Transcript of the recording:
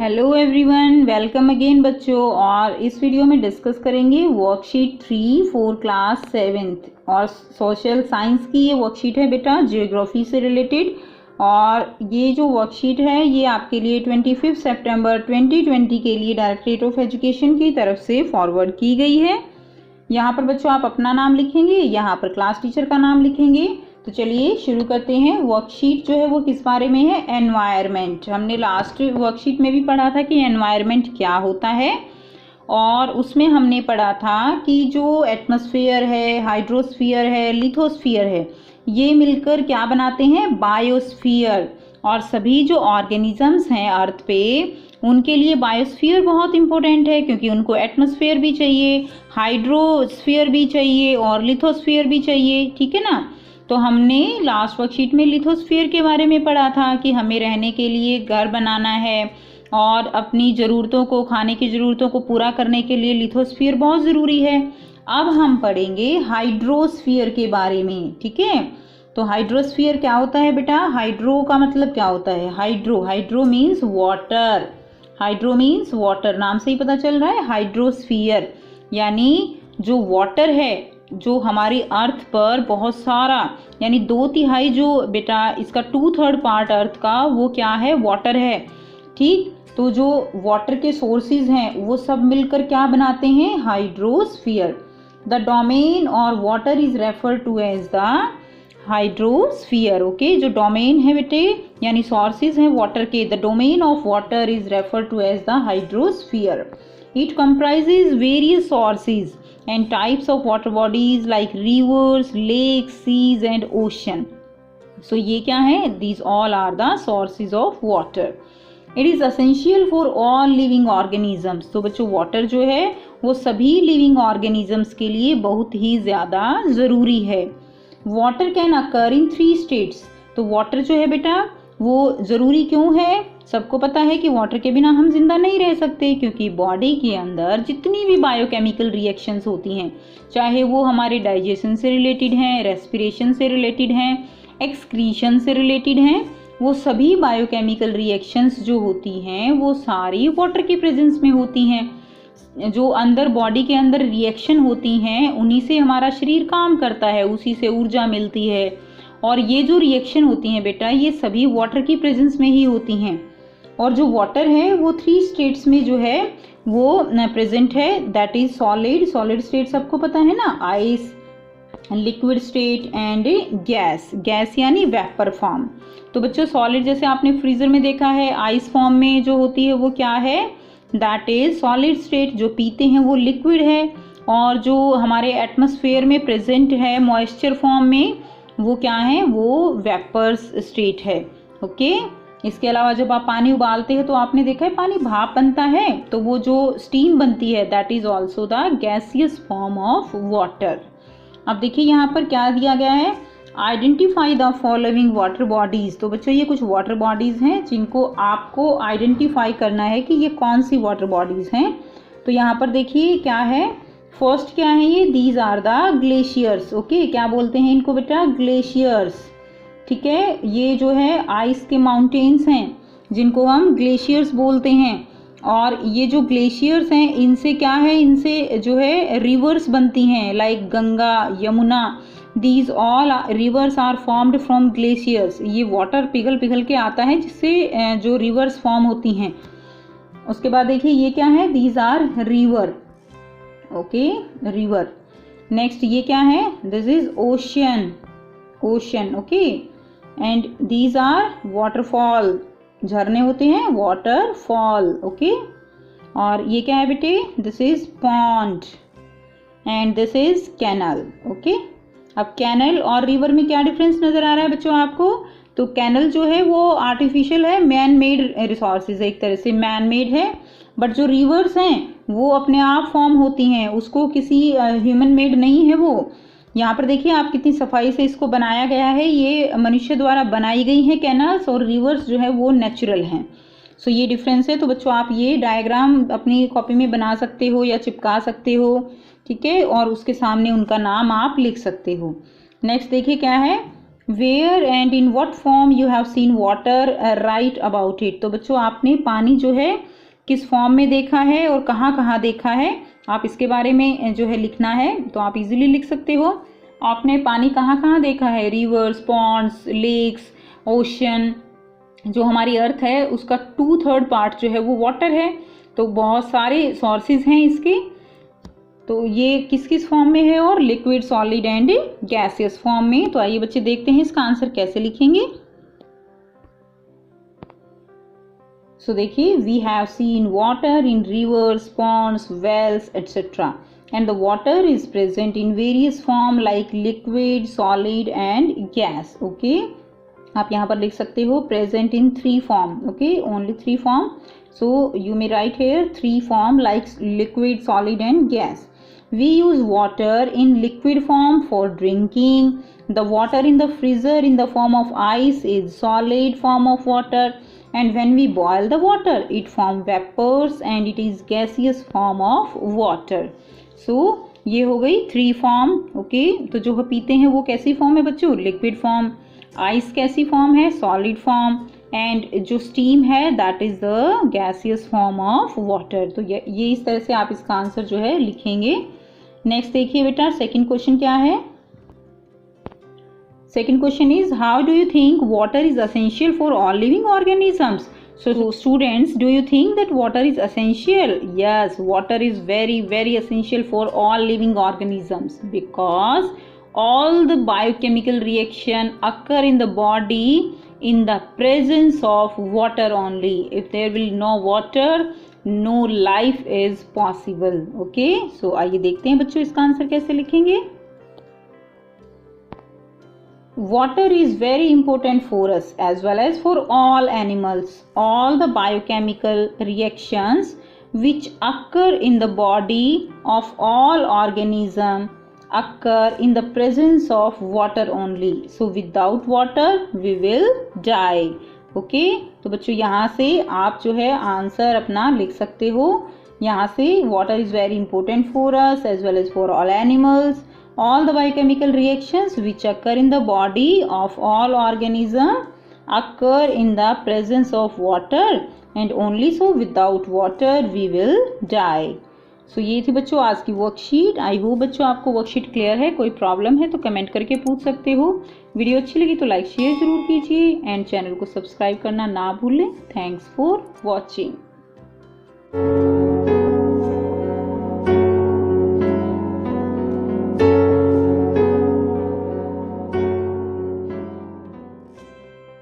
Hello everyone, welcome again बच्चों। और इस वीडियो में डिस्कस करेंगे वर्कशीट 3 फॉर क्लास 7th और सोशल साइंस की ये वर्कशीट है बेटा, जियोग्राफी से रिलेटेड। और ये जो वर्कशीट है ये आपके लिए 25 सितंबर 2020 के लिए डायरेक्टरेट ऑफ एजुकेशन की तरफ से फॉरवर्ड की गई है। यहाँ पर बच्चों आप अपना नाम लिखेंगे, यहाँ पर क्लास टीचर का नाम लिखेंगे। तो चलिए शुरू करते हैं। वर्कशीट जो है वो किस बारे में है? एनवायरनमेंट। हमने लास्ट वर्कशीट में भी पढ़ा था कि एनवायरनमेंट क्या होता है, और उसमें हमने पढ़ा था कि जो एटमॉस्फेयर है, हाइड्रोस्फीयर है, लिथोस्फीयर है, ये मिलकर क्या बनाते हैं? बायोस्फीयर। और सभी जो ऑर्गेनिजम्स हैं अर्थ पे, उनके लिए बायोस्फीयर बहुत इंपॉर्टेंट है, क्योंकि उनको एटमॉस्फेयर भी चाहिए, हाइड्रोस्फीयर भी चाहिए और लिथोस्फीयर भी चाहिए। ठीक है ना? तो हमने लास्ट वर्कशीट में लिथोस्फीयर के बारे में पढ़ा था कि हमें रहने के लिए घर बनाना है और अपनी ज़रूरतों को, खाने की ज़रूरतों को पूरा करने के लिए लिथोस्फीयर बहुत ज़रूरी है। अब हम पढ़ेंगे हाइड्रोस्फीयर के बारे में। ठीक है? तो हाइड्रोस्फीयर क्या होता है बेटा? हाइड्रो का मतलब क्या होता है? Hydro means water. Hydro means water, नाम से ही पता चल रहा है। हाइड्रोस्फीयर यानी जो वाटर है, जो हमारी अर्थ पर बहुत सारा, यानी 2/3 जो बेटा इसका 2/3 पार्ट अर्थ का वो क्या है? वाटर है। ठीक? तो जो वाटर के सोर्सेज हैं वो सब मिलकर क्या बनाते हैं? हाइड्रोस्फीयर। द डोमेन और water is refer to as the hydrosphere. Okay, जो डोमेन है बेटे यानी सोर्सेज हैं वाटर के, the domain of water is refer to as the hydrosphere. It comprises various sources and types of water bodies like rivers, lakes, seas and ocean. So ये क्या है? These all are the sources of water. It is essential for all living organisms. तो बच्चों water जो है वो सभी living organisms के लिए बहुत ही ज़्यादा ज़रूरी है। Water can occur in 3 states. तो वाटर जो है बेटा वो ज़रूरी क्यों है? सबको पता है कि वाटर के बिना हम जिंदा नहीं रह सकते, क्योंकि बॉडी के अंदर जितनी भी बायोकेमिकल रिएक्शंस होती हैं, चाहे वो हमारे डाइजेशन से रिलेटेड हैं, रेस्पिरेशन से रिलेटेड हैं, एक्सक्रीशन से रिलेटेड हैं, वो सभी बायोकेमिकल रिएक्शंस जो होती हैं वो सारी वाटर के प्रेजेंस में होती हैं। जो अंदर बॉडी के अंदर रिएक्शन होती हैं उन्हीं से हमारा शरीर काम करता है, उसी से ऊर्जा मिलती है। और ये जो रिएक्शन होती हैं बेटा ये सभी वाटर की प्रेजेंस में ही होती हैं। और जो वाटर है वो 3 स्टेट्स में जो है वो प्रेजेंट है, that is solid. Solid state सबको पता है ना, ice, liquid state and gas. Gas यानी वेपर फॉर्म। तो बच्चों सॉलिड जैसे आपने फ्रीजर में देखा है, आइस फॉर्म में जो होती है वो क्या है? That is solid state. जो पीते हैं वो लिक्विड है, और जो हमारे एटमॉस्फेयर में प्रेजेंट है मॉइस्चर फॉर्म में वो क्या है? वो वेपर्स स्टेट है। ओके? इसके अलावा जब आप पानी उबालते हैं तो आपने देखा है पानी भाप बनता है, तो वो जो स्टीम बनती है that is also the gaseous form of water. अब देखिए यहाँ पर क्या दिया गया है? Identify the following water bodies. तो बच्चों ये कुछ वाटर बॉडीज हैं जिनको आपको आइडेंटिफाई करना है कि ये कौन सी वाटर बॉडीज हैं। तो यहाँ पर देखिए क्या है, फर्स्ट क्या है ये? These are the glaciers. Okay, क्या बोलते हैं इनको बेटा? ग्लेशियर्स। ठीक है? ये जो है आइस के माउंटेन्स हैं जिनको हम ग्लेशियर्स बोलते हैं। और ये जो ग्लेशियर्स हैं इनसे क्या है? इनसे जो है रिवर्स बनती हैं, like Ganga, Yamuna. These all rivers are formed from glaciers. ये वाटर पिघल पिघल के आता है जिससे जो रिवर्स फॉर्म होती हैं। उसके बाद देखिए ये क्या है? These are river. Okay, river. Next ये क्या है? This is ocean. Ocean. Okay, and these are waterfall. झरने होते हैं, वाटरफॉल। ओके, और ये क्या है बेटे? This is pond and this is canal. Okay, अब कैनल और रिवर में क्या डिफरेंस नजर आ रहा है बच्चों आपको? तो कैनल जो है वो आर्टिफिशियल है, मैन मेड रिसोर्सेज, एक तरह से मैन मेड है। बट जो रिवर्स हैं वो अपने आप फॉर्म होती हैं, उसको किसी ह्यूमन मेड नहीं है वो। यहाँ पर देखिए आप कितनी सफाई से इसको बनाया गया है, ये मनुष्य द्वारा बनाई गई हैं कैनल्स, और रिवर्स जो है वो नेचुरल हैं। सो ये डिफरेंस है। तो बच्चों आप ये डायग्राम अपनी कॉपी में बना सकते हो या चिपका सकते हो। ठीक है? और उसके सामने उनका नाम आप लिख सकते हो। नेक्स्ट देखिए क्या है? Where and in what form you have seen water, right about it. तो बच्चों आपने पानी जो है किस फॉर्म में देखा है और कहाँ कहाँ देखा है, आप इसके बारे में जो है लिखना है। तो आप इजीली लिख सकते हो। आपने पानी कहाँ कहाँ देखा है, रिवर्स, पॉन्ड्स, लेक्स, ओशन। जो हमारी अर्थ है उसका 2/3 पार्ट जो है वो वाटर है। तो बहुत सारे सोर्सेज हैं इसके। तो ये किस किस फॉर्म में है, और liquid, solid and gaseous form में। तो आइए बच्चे देखते हैं इसका आंसर कैसे लिखेंगे। सो देखिए, we have seen water in rivers, ponds, wells etcetera, and the water is present in various form like liquid, solid and gas. Okay, आप यहाँ पर लिख सकते हो present in 3 form. Okay, only 3 form. So you may write here 3 form like liquid, solid and gas. We use water in liquid form for drinking. The water in the freezer in the form of ice is solid form of water, and when we boil the water it form vapors and it is gaseous form of water. So ये हो गई 3 form. Okay, तो जो हम पीते हैं वो कैसी फॉर्म है बच्चों, लिक्विड फॉर्म. आइस कैसी फॉर्म है, सॉलिड फॉर्म. एंड जो स्टीम है that is the gaseous form of water. तो ये इस तरह से आप इसका आंसर जो है लिखेंगे. नेक्स्ट देखिए बेटा, सेकंड क्वेश्चन क्या है. Second question is how do you think water is essential for all living organisms. So students, do you think that water is essential? Yes, water is very very essential for all living organisms, because all the biochemical reaction occur in the body in the presence of water only. If there will no water, no life is possible. Okay, so आइए देखते हैं बच्चों इसका answer कैसे लिखेंगे. Water is very important for us as well as for all animals. All the biochemical reactions which occur in the body of all organisms occur in the presence of water only. So without water we will die. Okay, तो बच्चों यहाँ से आप जो है answer अपना लिख सकते हो. यहाँ से water is very important for us as well as for all animals. All the biochemical reactions which occur in the body of all organisms occur in the presence of water, and only so without water we will die. So ये थी बच्चों आज की worksheet. I hope बच्चों आपको worksheet clear है. कोई problem है तो कमेंट करके पूछ सकते हो. वीडियो अच्छी लगी तो लाइक शेयर जरूर कीजिए एंड चैनल को सब्सक्राइब करना ना भूलें. Thanks for watching.